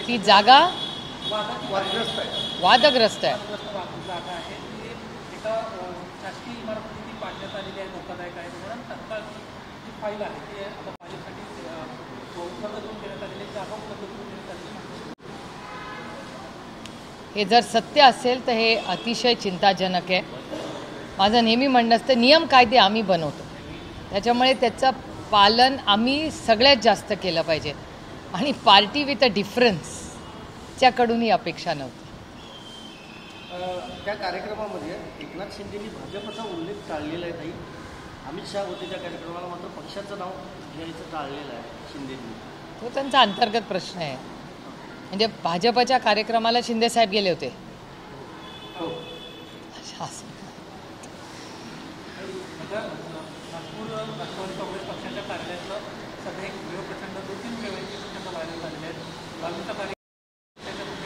ती जागा वादग्रस्त आहे. जागा आहे ती एका शासकीय इमारतीत पाडण्यात आलेली आहे, धोकादायक आहे म्हणून तत्काळ जी फाईल आहे ती आता माझ्यासाठी उपलब्ध करून देण्यात आलेली जागा उपलब्ध करून देण्यात आलेली. हे जर सत्य असेल तर हे अतिशय चिंताजनक आहे. माझं नेहमी म्हणणं असतं नियम कायदे आम्ही बनवतो, त्याच्यामुळे त्याचं पालन आम्ही सगळ्यात जास्त केलं पाहिजे आणि पार्टी विथ अ डिफरन्सच्याकडून ही अपेक्षा नव्हती. त्या कार्यक्रमामध्ये एकनाथ शिंदेंनी भाजपचा उल्लेख टाळलेला आहे. ताई अमित शहा होते त्या कार्यक्रमाला, मात्र पक्षाचं नाव घ्यायचं टाळलेलं आहे शिंदेंनी. तो त्यांचा अंतर्गत प्रश्न आहे. म्हणजे भाजपच्या कार्यक्रमाला शिंदे साहेब गेले होते. हो. नागपूर राष्ट्रवादी काँग्रेस पक्षाच्या कार्यालयातलं सध्या एक व्हिडिओ प्रचंड 2-3 व्हिडिओ प्रचंड व्हायरल झालेले आहेत. लालूचा कार्यक्रम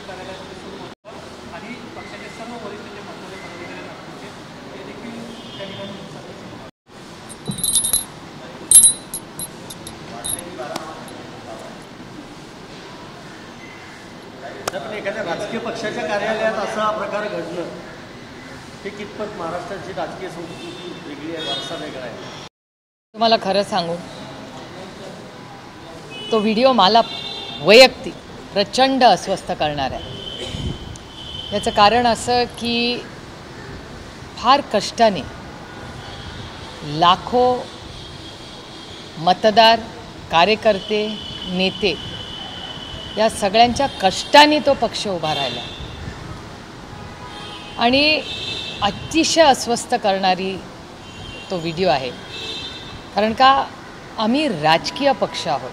कार्यालयामध्ये सुरू होता आणि पक्षाचे सर्व वरिष्ठ जे महत्त्वाचे पदाधिकारी नागपूरचे ते देखील त्या ठिकाणी पण एखाद्या राजकीय पक्षाच्या कार्यालयात असा प्रकार घडणं हे कितपत महाराष्ट्राची राजकीय संस्कृती वेगळी आहे, वारसा वेगळा आहे. तुम्हाला खरं सांगू, तो व्हिडिओ मला वैयक्तिक प्रचंड अस्वस्थ करणार आहे. याचं कारण असं की फार कष्टाने लाखो मतदार, कार्यकर्ते, नेते या सगळ्यांच्या कष्टाने तो पक्ष उभा राहिला आणि अतिशय अस्वस्थ करणारी तो व्हिडिओ आहे. कारण का आम्ही राजकीय पक्ष आहोत,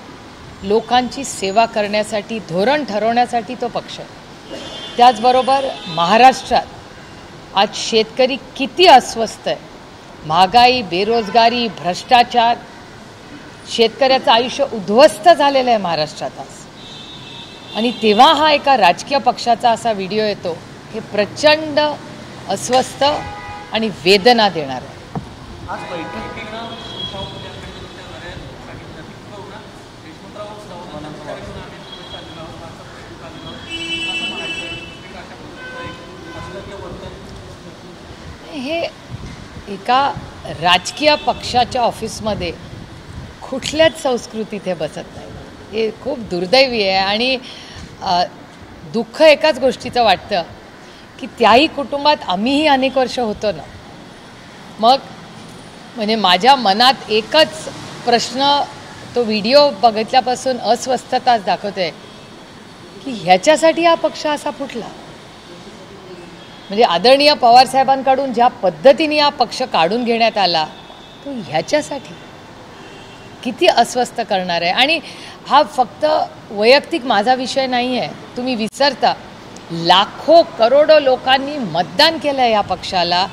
लोकांची सेवा करण्यासाठी, धोरण ठरवण्यासाठी तो पक्ष आहे. त्याचबरोबर महाराष्ट्रात आज शेतकरी किती अस्वस्थ आहे, महागाई, बेरोजगारी, भ्रष्टाचार, शेतकऱ्याचं आयुष्य उद्ध्वस्त झालेलं आहे महाराष्ट्रात आज. आणि तेव्हा हा एका राजकीय पक्षाचा असा व्हिडिओ येतो, हे प्रचंड अस्वस्थ आणि वेदना देणार आहे. आज बैठक हे एका राजकीय पक्षाच्या ऑफिसमध्ये कुठल्याच संस्कृतीत हे बसत नाही. हे खूप दुर्दैवी आहे आणि दुःख एकाच गोष्टीचं वाटतं की त्याही कुटुंबात आम्हीही अनेक वर्ष होतो ना. मग म्हणजे माझ्या मनात एकच प्रश्न तो व्हिडिओ बघितल्यापासून अस्वस्थताच दाखवते की ह्याच्यासाठी हा पक्ष असा फुटला. म्हणजे आदरणीय पवारसाहेबांकडून ज्या पद्धतीने हा पक्ष काढून घेण्यात आला तो ह्याच्यासाठी किती अस्वस्थ करणार आहे. आणि हा फक्त वैयक्तिक माझा विषय नाही आहे. तुम्ही विसरता लाखो करोडो लोकांनी मतदान केलं आहे या पक्षाला.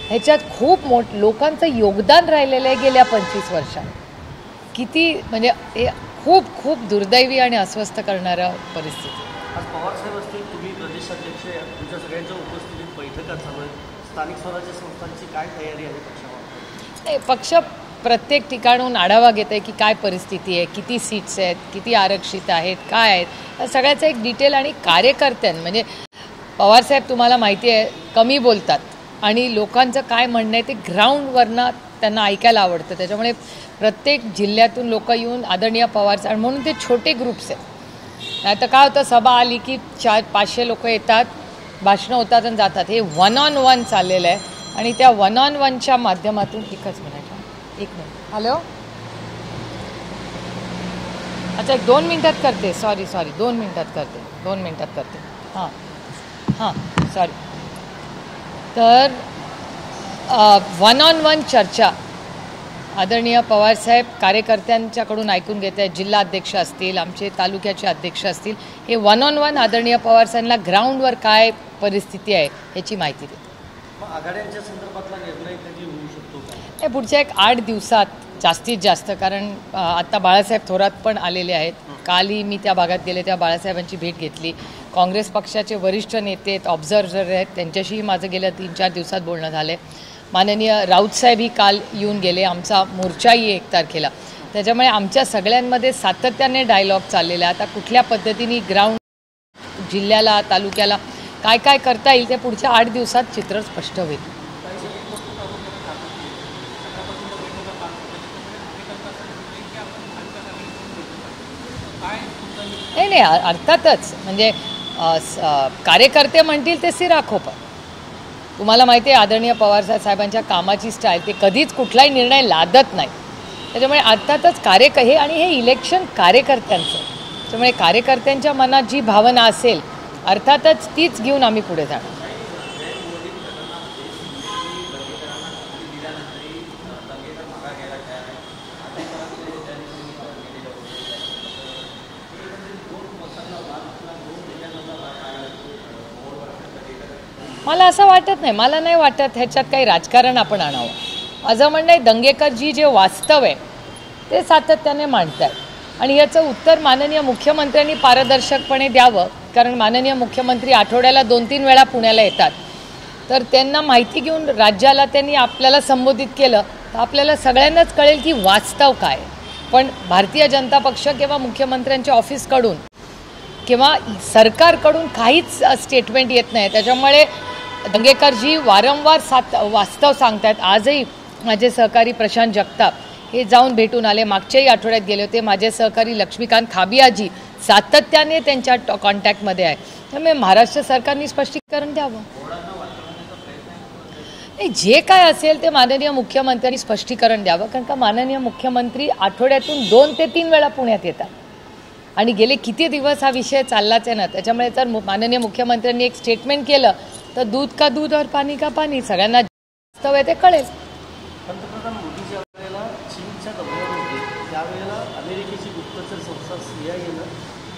ह्याच्यात खूप लोकांचं योगदान राहिलेलं आहे गेल्या 25 वर्षात. किती म्हणजे हे खूप खूप दुर्दैवी आणि अस्वस्थ करणारं परिस्थिती. आज पवारसाहेब असतील, तुम्ही प्रदेशाध्यक्ष, तुमच्या सगळ्यांच्या उपस्थितीत बैठका चालू आहेत. स्थानिक स्वराज्य संस्थांची काय तयारी आहे पक्षावर? नाही, पक्ष प्रत्येक ठिकाणून आढावा घेत आहे की काय परिस्थिती आहे, किती सीट्स आहेत, किती आरक्षित आहेत, काय आहेत, या सगळ्याचं एक डिटेल. आणि कार्यकर्त्यांना म्हणजे पवारसाहेब तुम्हाला माहिती आहे कमी बोलतात आणि लोकांचं काय म्हणणं आहे ते ग्राउंडवरनं त्यांना ऐकायला आवडतं. त्याच्यामुळे प्रत्येक जिल्ह्यातून लोक येऊन आदरणीय पवारसाहेब म्हणून ते छोटे ग्रुप्स आहेत. नाही तर काय होतं, सभा आली की 400-500 लोक येतात, भाषणं होतात आणि जातात. हे 1-on-1 चाललेलं आहे आणि त्या 1-on-1च्या माध्यमातून एक मिनिट. हॅलो, अच्छा 1-2 मिनिटात करते. सॉरी 2 मिनिटात करते. हां सॉरी. तर 1-on-1 चर्चा आदरणीय पवारसाहेब कार्यकर्त्यांच्याकडून ऐकून घेत आहेत. जिल्हा अध्यक्ष असतील, आमचे तालुक्याचे अध्यक्ष असतील, हे 1-on-1 आदरणीय पवारसाहेबांना ग्राउंडवर काय परिस्थिती आहे याची माहिती देतात. आघाड्यांच्या संदर्भातला निर्णय कधी होऊ शकतो का? हे पुढच्या 1-8 दिवसात जास्तीत जास्त. कारण आता बाळासाहेब थोरात पण आलेले आहेत. कालही मी त्या भागात गेले तेव्हा बाळासाहेबांची भेट घेतली. काँग्रेस पक्षाचे वरिष्ठ नेते आहेत, ऑब्झर्व्हर आहेत, त्यांच्याशीही माझं गेल्या 3-4 दिवसात बोलणं झालं आहे. माननीय राऊतसाहेबही काल येऊन गेले. आमचा मोर्चाही 1 तारखेला. त्याच्यामुळे आमच्या सगळ्यांमध्ये सातत्याने डायलॉग चाललेला आहे. आता कुठल्या पद्धतीने ग्राउंड जिल्ह्याला तालुक्याला काय काय करता येईल ते पुढच्या 8 दिवसात चित्र स्पष्ट होईल. नाही अर्थातच म्हणजे कार्यकर्ते म्हणतील ते सिराखोपा. तुम्हाला माहिती आहे आदरणीय पवार साहेबांच्या कामाची स्टाईल, ते कधीच कुठलाही निर्णय लादत नाही. त्याच्यामुळे अर्थातच हे इलेक्शन कार्यकर्त्यांचं, त्यामुळे कार्यकर्त्यांच्या मनात जी भावना असेल अर्थातच तीच घेऊन आम्ही पुढे जाणार. मला असं वाटत नाही, मला नाही वाटत ह्याच्यात काही राजकारण आपण आणावं. माझं म्हणणं आहे दंगेकरजी जे वास्तव आहे ते सातत्याने मांडत आहेत आणि याचं उत्तर माननीय मुख्यमंत्र्यांनी पारदर्शकपणे द्यावं. कारण माननीय मुख्यमंत्री आठवड्याला 2-3 वेळा पुण्याला येतात, तर त्यांना माहिती घेऊन राज्याला त्यांनी आपल्याला संबोधित केलं तर आपल्याला सगळ्यांनाच कळेल की वास्तव काय. पण भारतीय जनता पक्ष किंवा मुख्यमंत्र्यांच्या ऑफिसकडून किंवा सरकारकडून काहीच स्टेटमेंट येत नाही. त्याच्यामुळे दंगेकरजी वारंवार वास्तव सांगतात. आजही माझे सहकारी प्रशांत जगताप हे जाऊन भेटून आले, मागच्याही आठवड्यात गेले होते. माझे सहकारी लक्ष्मीकांत खाबियाजी सातत्याने त्यांच्या कॉन्टॅक्टमध्ये आहे. त्यामुळे महाराष्ट्र सरकारने स्पष्टीकरण द्यावं. नाही, जे काय असेल ते माननीय मुख्यमंत्र्यांनी स्पष्टीकरण द्यावं. कारण का माननीय मुख्यमंत्री आठवड्यातून 2 ते 3 वेळा पुण्यात येतात आणि गेले किती दिवस हा विषय चाललाच आहे ना. त्याच्यामुळे जर माननीय मुख्यमंत्र्यांनी एक स्टेटमेंट केलं तर दूध का दूध और पाणी का पाणी सगळ्यांना वास्तव आहे ते कळेल. पंतप्रधान मोदी ज्या वेळेला चीनच्या दौऱ्यावर होते त्यावेळेला अमेरिकेची गुप्तचर संस्था CIA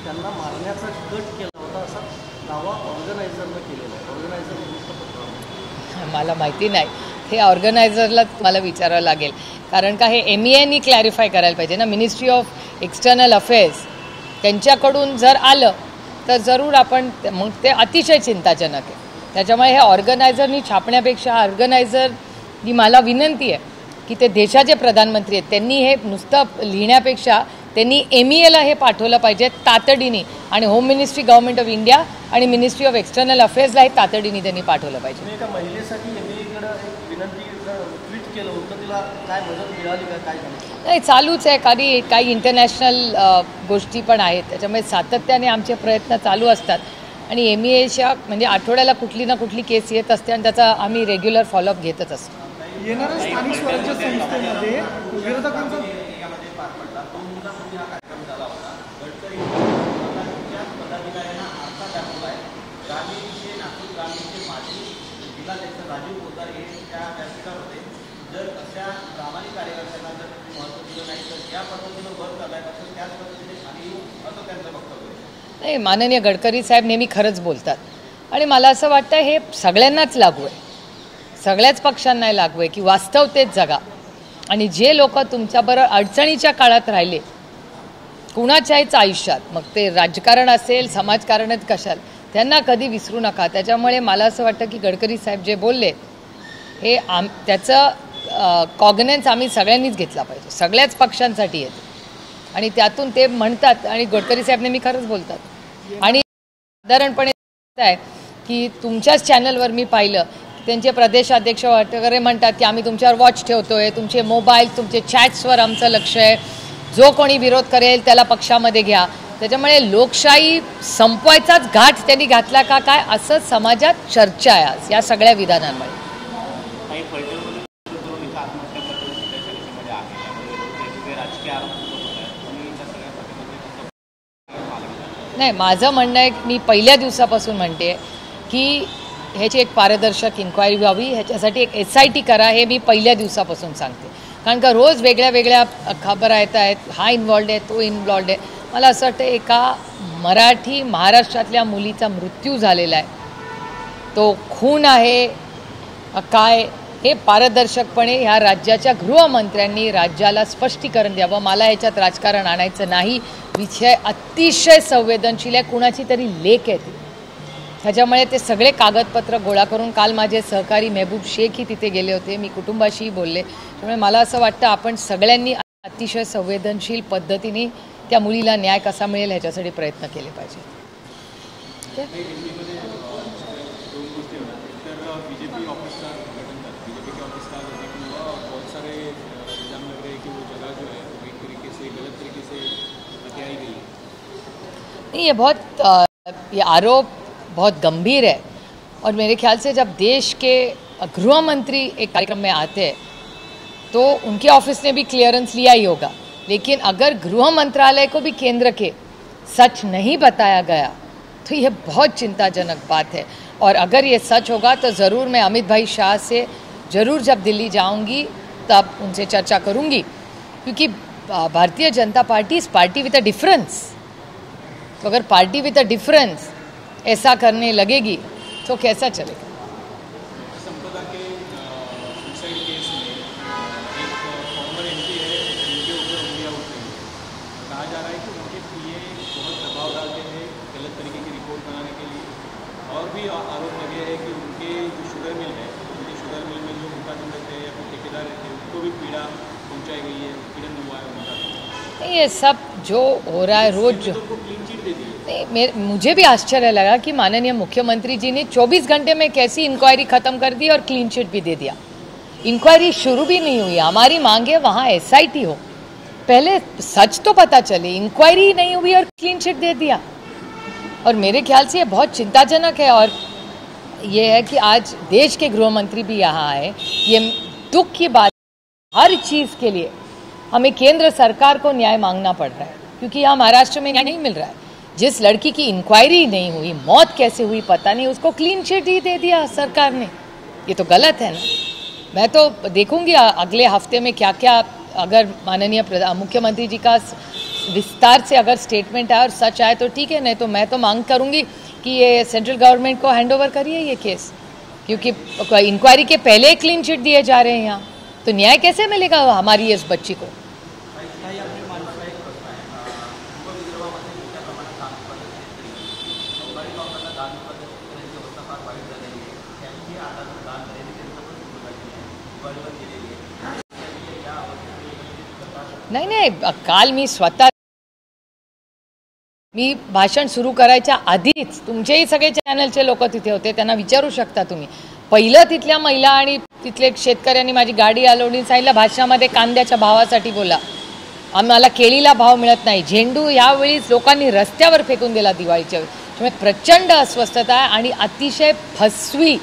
त्यांना मारण्याचा कट केला होता असा दावा ऑर्गनायझरनं केलेला आहे. ऑर्गनायझर वृत्तपत्र मला माहिती नाही, हे ऑर्गनायझरला मला विचारावं लागेल. कारण का हे MEAनी क्लॅरिफाय करायला पाहिजे ना. मिनिस्ट्री ऑफ एक्सटर्नल अफेअर्स त्यांच्याकडून जर आलं तर जरूर आपण मग ते अतिशय चिंताजनक आहे. त्याच्यामुळे हे ऑर्गनायझरनी छापण्यापेक्षा ऑर्गनायझरनी मला विनंती आहे की ते देशाचे प्रधानमंत्री आहेत, त्यांनी हे नुसतं लिहिण्यापेक्षा त्यांनी MEAला हे पाठवलं पाहिजे तातडीने. आणि home ministry, government of India आणि मिनिस्ट्री ऑफ एक्सटर्नल अफेअर्सला हे तातडीने त्यांनी पाठवलं पाहिजे. एका महिलेसाठी MEAकडे एक विनंती ट्विट केलं होतं, तिला काय मदत मिळाली का, काय झालं? नाही, चालूच आहे. काही इंटरनॅशनल गोष्टी पण आहेत. त्याच्यामुळे सातत्याने आमचे प्रयत्न चालू असतात आणि MEAच्या म्हणजे आठवड्याला कुठली ना कुठली केस येत असते आणि त्याचा आम्ही रेग्युलर फॉलोअप घेतच असतो. येणाऱ्या स्थानिक स्वराज्य संस्थेमध्ये विरोधकांचा नाही, माननीय गडकरी साहेब नेहमी खरंच बोलतात आणि मला असं वाटतं हे सगळ्यांनाच लागू आहे, सगळ्याच पक्षांना लागू आहे की वास्तव तेच जगा. आणि जे लोक तुमच्याबरोबर अडचणीच्या काळात राहिले कुणाच्याहीच आयुष्यात, मग ते राजकारण असेल समाजकारणच कशाल, त्यांना कधी विसरू नका. त्याच्यामुळे मला असं वाटतं की गडकरी साहेब जे बोलले हे त्याचं कॉग्नेन्स आम्ही सगळ्यांनीच घेतला पाहिजे. सगळ्याच पक्षांसाठी येते आणि त्यातून ते म्हणतात आणि गडकरी साहेब नेहमी खरंच बोलतात. आणि साधारणपणे आहे की तुमच्याच चॅनलवर मी पाहिलं त्यांचे प्रदेशाध्यक्ष वगैरे म्हणतात की आम्ही तुमच्यावर वॉच ठेवतोय, तुमचे मोबाईल तुमचे चॅट्सवर आमचं लक्ष आहे, जो कोणी विरोध करेल त्याला पक्षामध्ये घ्या. त्याच्यामुळे लोकशाही संपवायचाच घाट त्यांनी घातला का काय असं समाजात चर्चा आहे आज या सगळ्या विधानांमुळे. नाही, माझं म्हणणं आहे मी पहिल्या दिवसापासून म्हणते की ह्याची एक पारदर्शक इन्क्वायरी व्हावी, ह्याच्यासाठी एक SIT करा, हे मी पहिल्या दिवसापासून सांगते. कारण का रोज वेगळ्या वेगळ्या खबरा येत आहेत, हा इन्व्हॉल्ड आहे तो इन्व्हॉल्ड आहे. मला असं वाटतं एका मराठी महाराष्ट्रातल्या मुलीचा मृत्यू झालेला आहे, तो खून आहे काय हे पारदर्शकपणे ह्या राज्याच्या गृहमंत्र्यांनी राज्याला स्पष्टीकरण द्यावं. मला ह्याच्यात राजकारण आणायचं नाही. विषय अतिशय संवेदनशील आहे, कुणाची तरी लेक आहे ती. ह्याच्यामुळे ते सगळे कागदपत्र गोळा करून काल माझे सहकारी मेहबूब शेखही तिथे गेले होते, मी कुटुंबाशीही बोलले. त्यामुळे मला असं वाटतं आपण सगळ्यांनी अतिशय संवेदनशील पद्धतीने त्या मुलीला न्याय कसा मिळेल ह्याच्यासाठी प्रयत्न केले पाहिजे. क्या दिल्लीमध्ये दोन गोष्टी होतात. तर बीजेपी ऑफिस का उद्घाटन था. बीजेपी के ऑफिस का उद्घाटन हुआ और बहुत सारे इल्ज़ाम लग रहे हैं कि वो जगह जो है वो एक तरीके से गलत तरीके से हथियाई गई है. नहीं, ये बहुत ये आरोप बहुत गंभीर है और मेरे ख्याल से जब देश के गृह मंत्री एक कार्यक्रम में आते हैं तो उनके ऑफिस ने भी क्लियरेंस लिया ही होगा, लेकिन अगर गृह मंत्रालय को भी केंद्र के सच नहीं बताया गया तो ये बहुत चिंताजनक बात है. और अगर ये सच होगा तो ज़रूर मैं अमित भाई शाह से ज़रूर जब दिल्ली जाऊंगी तब उनसे चर्चा करूंगी, क्योंकि Bharatiya Janata party is party with a difference. तो अगर पार्टी विद अ डिफरेंस ऐसा करने लगेगी तो कैसा चलेगा. संपदा के सुसाइड केस में एक फॉर्मर एमपी है जिनके ऊपर उंगलियां उठ रही है. कहा जा रहा है कि उनके पीए बहुत दबाव डालते थे गलत तरीके की रिपोर्ट बनाने के लिए. और भी आरोप लगे हैं कि उनके जो शुगर मिल है, उनकी शुगर मिल में जो मुकादम रहते हैं या फिर ठेकेदार रहते हैं उनको भी पीड़ा पहुँचाई गई है, उत्पीड़न हुआ है उनका. ये सब जो हो रहा है रोज उनको क्लीन चिट दे दी. नहीं, मुझे भी आश्चर्य लगा कि माननीय मुख्यमंत्री जी ने 24 घंटे में कैसी इंक्वायरी खत्म कर दी और क्लीन चिट भी दे दिया. इंक्वायरी शुरू भी नहीं हुई. हमारी मांग है वहाँ SIT हो, पहले सच तो पता चले. इंक्वायरी नहीं हुई और क्लीन चिट दे दिया. और मेरे ख्याल से ये बहुत चिंताजनक है. और ये है कि आज देश के गृह मंत्री भी यहाँ आए, ये दुख की बात. हर चीज़ के लिए हमें केंद्र सरकार को न्याय मांगना पड़ रहा है, क्योंकि यहाँ महाराष्ट्र में न्याय नहीं मिल रहा है. जिस लड़की की इंक्वायरी नहीं हुई, मौत कैसे हुई पता नहीं, उसको क्लीन चिट ही दे दिया सरकार ने. ये तो गलत है ना. मैं तो देखूंगी अगले हफ्ते में क्या क्या, अगर माननीय मुख्यमंत्री जी का विस्तार से अगर स्टेटमेंट आए और सच आए तो ठीक है, नहीं तो मैं तो मांग करूंगी कि ये सेंट्रल गवर्नमेंट को हैंडओवर करिए ये केस, क्योंकि इंक्वायरी के पहले क्लीन चिट दिए जा रहे हैं यहाँ. तो न्याय कैसे मिलेगा हमारी इस बच्ची को. नाही, काल मी स्वतः भाषण सुरू करायच्या आधीच तुमचेही सगळे चॅनलचे लोक तिथे होते, त्यांना विचारू शकता तुम्ही. पहिलं तिथल्या महिला आणि तिथले शेतकऱ्यांनी माझी गाडी अडवली, सांगितलं भाषणामध्ये कांद्याच्या भावासाठी बोला, आम्हाला केळीला भाव मिळत नाही. झेंडू यावेळीच लोकांनी रस्त्यावर फेकून दिला दिवाळीच्या वेळी. त्यामुळे प्रचंड अस्वस्थता आहे आणि अतिशय फसवी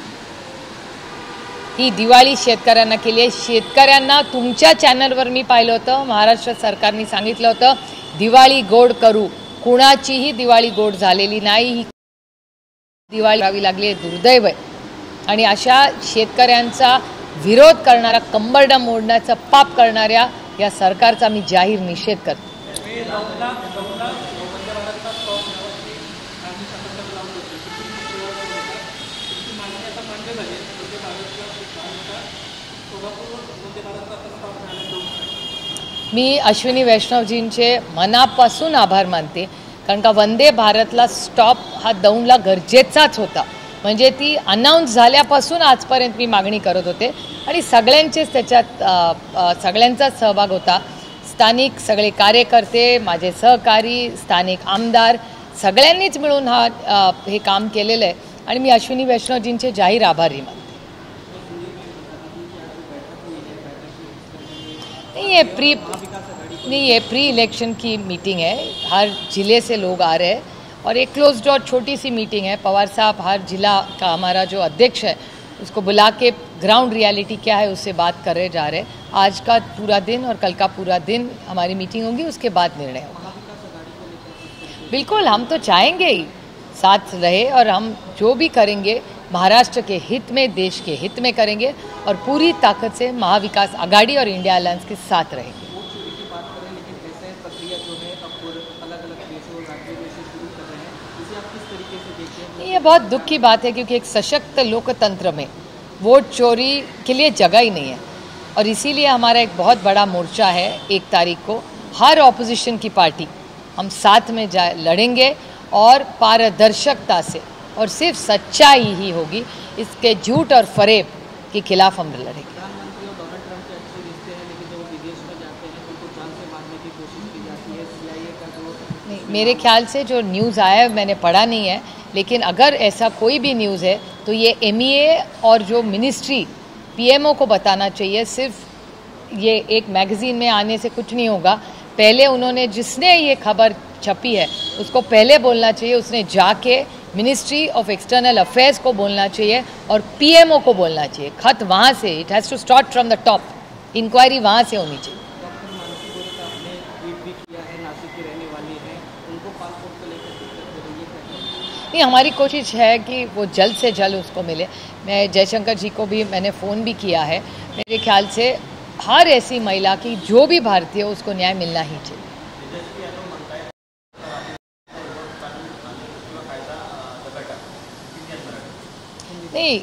ही दिवाळी शेतकऱ्यांना केली आहे. शेतकऱ्यांना तुमच्या चॅनलवर मी पाहिलं होतं, महाराष्ट्र सरकारने सांगितलं होतं दिवाळी गोड करू. कुणाचीही दिवाळी गोड झालेली नाही. ही दिवाळी करावी लागली, दुर्दैव आहे. आणि अशा शेतकऱ्यांचा विरोध करणारा, कंबरडं मोडण्याचं पाप करणाऱ्या या सरकारचा मी जाहीर निषेध करतो. मी अश्विनी वैष्णवजींचे मनापासून आभार मानते, कारण का वंदे भारतला स्टॉप हा दौंडला गरजेचाच होता. म्हणजे ती अनाऊन्स झाल्यापासून आजपर्यंत मी मागणी करत होते आणि सगळ्यांचेच त्याच्यात सगळ्यांचाच सहभाग होता. स्थानिक सगळे कार्यकर्ते, माझे सहकारी, स्थानिक आमदार सगळ्यांनीच मिळून हे काम केलेलं आहे आणि मी अश्विनी वैष्णवजींचे जाहीर आभारी मानते. ये प्री इलेक्शन की मीटिंग है. हर जिले से लोग आ रहे हैं और एक क्लोज डोर छोटी सी मीटिंग है. पवार साहब हर जिला का हमारा जो अध्यक्ष है उसको बुला के ग्राउंड रियलिटी क्या है उससे बात कर रहे जा रहे हैं. आज का पूरा दिन और कल का पूरा दिन हमारी मीटिंग होगी, उसके बाद निर्णय होगा. बिल्कुल, हम तो चाहेंगे ही साथ रहे और हम जो भी करेंगे महाराष्ट्र के हित में, देश के हित में करेंगे और पूरी ताकत से महाविकास आघाड़ी और इंडिया अलायंस के साथ रहेंगे. ये बहुत दुख की बात है, क्योंकि एक सशक्त लोकतंत्र में वोट चोरी के लिए जगह ही नहीं है. और इसीलिए हमारा एक बहुत बड़ा मोर्चा है 1 तारीख को. हर ऑपोजिशन की पार्टी हम साथ में लड़ेंगे और पारदर्शकता से, और सिर्फ सच्चाई ही होगी. इसके झूठ और फरेब के खिलाफ हम लड़ेंगे. नहीं, मेरे ख्याल से जो न्यूज़ आया है मैंने पढ़ा नहीं है, लेकिन अगर ऐसा कोई भी न्यूज़ है तो ये MEA और जो मिनिस्ट्री PMO को बताना चाहिए। सिर्फ ये एक मैगज़ीन में आने से कुछ नहीं होगा। पहले उन्होंने, जिसने ये खबर छपी है उसको पहले बोलना चाहिए, उसने जाके मिनिस्ट्री ऑफ एक्सटर्नल अफेयर्स को बोलना चाहिए और PMO को बोलना चाहिए। खत वहाँ से, it has to start from the top, inquiry वहाँ से होनी चाहिए। डॉक्टर मानसी गोयटा आपने ट्वीट भी किया है, नासिक की रहने वाली है, उनको पासपोर्ट को लेकर दिक्कत हो रही है। नहीं, हमारी कोशिश है कि वो जल्द से जल्द उसको मिले। मैं जयशंकर जी को भी मैंने फ़ोन भी किया है। मेरे ख्याल से हर ऐसी महिला की जो भी भारतीय हो उसको न्याय मिलना ही चाहिए। नाही,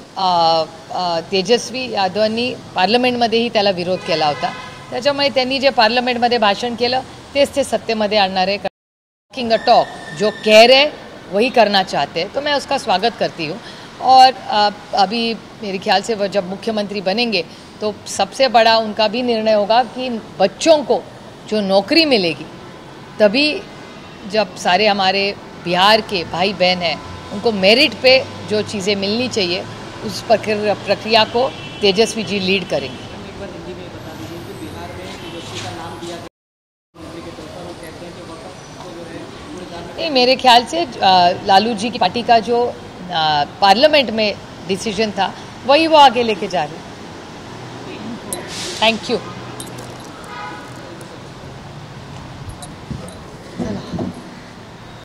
तेजस्वी यादवांनी पार्लमेंटमध्येही त्याला विरोध केला होता, त्याच्यामुळे त्यांनी जे पार्लमेंटमध्ये भाषण केलं तेच ते सत्तेमध्ये आणणार आहे। टॉकिंग द टॉक, जो कह रहे वही करना चाहते हैं, तो मैं उसका स्वागत करती हूँ। और अभी मेरे ख्याल से वो जब मुख्यमंत्री बनेंगे तो सबसे बड़ा उनका भी निर्णय होगा कि बच्चों को जो नौकरी मिलेगी, तभी जब सारे हमारे बिहार के भाई बहन हैं उनको मेरिट पे जो चीज़ें मिलनी चाहिए उस प्रक्रिया को तेजस्वी जी लीड करेंगे। एक बार हिंदी में बता दीजिए कि बिहार में तेजस्वी का नाम दिया गया मंत्री के तौर पर, वो कहते हैं कि वक्त को जो है पूरे नहीं, मेरे ख्याल से लालू जी की पार्टी का जो पार्लियामेंट में डिसीजन था वही वो आगे लेके जा रहे हैं। Thank you.